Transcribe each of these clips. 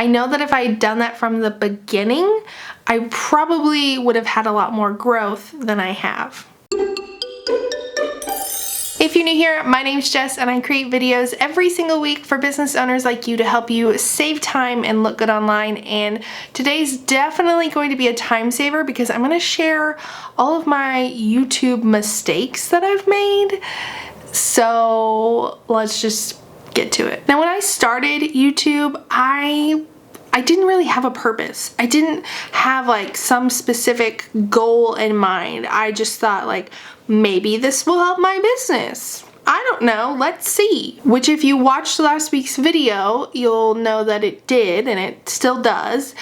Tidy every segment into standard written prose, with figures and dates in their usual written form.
I know that if I had done that from the beginning, I probably would have had a lot more growth than I have. If you're new here, my name's Jess and I create videos every single week for business owners like you to help you save time and look good online. And today's definitely going to be a time saver because I'm going to share all of my YouTube mistakes that I've made. So let's just get to it. Now, when I started YouTube, I didn't really have a purpose. I didn't have like some specific goal in mind. I just thought like, maybe this will help my business. I don't know, let's see. Which if you watched last week's video, you'll know that it did and it still does.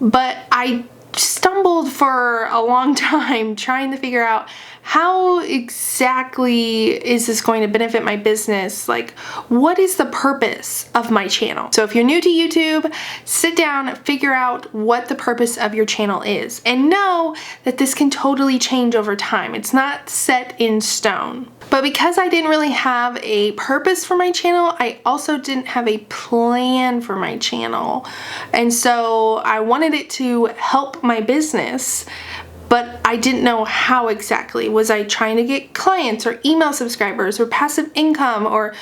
But I stumbled for a long time trying to figure out how exactly is this going to benefit my business? Like, what is the purpose of my channel? So if you're new to YouTube, sit down, figure out what the purpose of your channel is, and know that this can totally change over time. It's not set in stone. But because I didn't really have a purpose for my channel, I also didn't have a plan for my channel. And so I wanted it to help my business, but I didn't know how exactly. Was I trying to get clients or email subscribers or passive income, or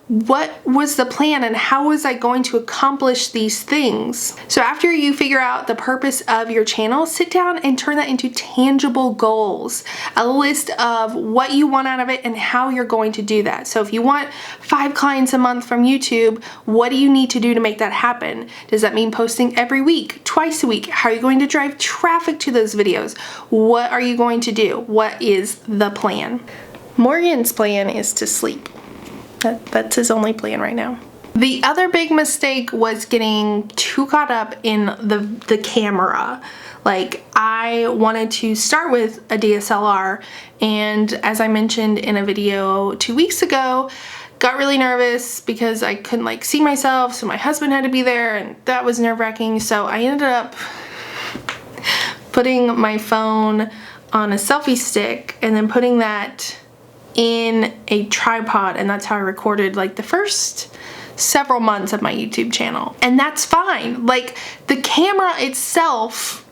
what was the plan and how was I going to accomplish these things? So after you figure out the purpose of your channel, sit down and turn that into tangible goals, a list of what you want out of it and how you're going to do that. So if you want 5 clients a month from YouTube, what do you need to do to make that happen? Does that mean posting every week, twice a week? How are you going to drive traffic to those videos? What are you going to do? What is the plan? Morgan's plan is to sleep. That's his only plan right now. The other big mistake was getting too caught up in the camera. Like, I wanted to start with a DSLR, and as I mentioned in a video 2 weeks ago, got really nervous because I couldn't like see myself, so my husband had to be there, and that was nerve-wracking. So I ended up putting my phone on a selfie stick and then putting that in a tripod, and that's how I recorded like the first several months of my YouTube channel. And that's fine. Like, the camera itself,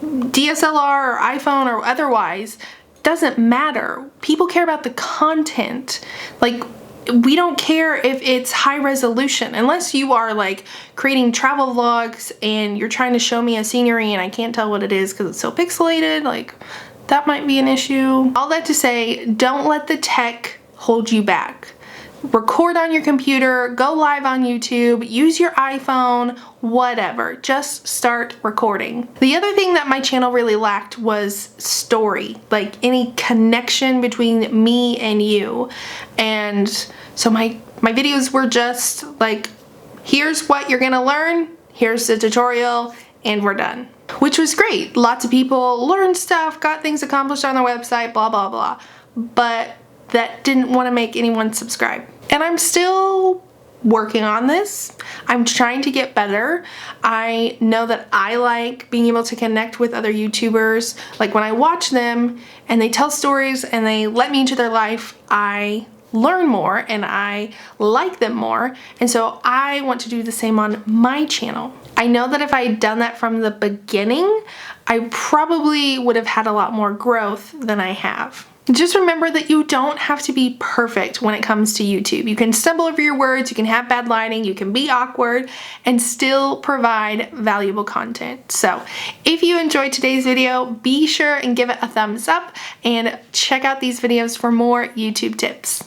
DSLR or iPhone or otherwise, doesn't matter. People care about the content. Like, we don't care if it's high resolution, unless you are like creating travel vlogs and you're trying to show me a scenery and I can't tell what it is because it's so pixelated. Like, that might be an issue. All that to say, don't let the tech hold you back. Record on your computer, go live on YouTube, use your iPhone, whatever. Just start recording. The other thing that my channel really lacked was story, like any connection between me and you. And so my videos were just like, here's what you're gonna learn, here's the tutorial, and we're done. Which was great. Lots of people learned stuff, got things accomplished on their website, blah, blah, blah. But that didn't want to make anyone subscribe. And I'm still working on this. I'm trying to get better. I know that I like being able to connect with other YouTubers. Like, when I watch them and they tell stories and they let me into their life, I learn more and I like them more, and so I want to do the same on my channel. I know that if I had done that from the beginning, I probably would have had a lot more growth than I have. Just remember that you don't have to be perfect when it comes to YouTube. You can stumble over your words, you can have bad lighting, you can be awkward, and still provide valuable content. So if you enjoyed today's video, be sure and give it a thumbs up and check out these videos for more YouTube tips.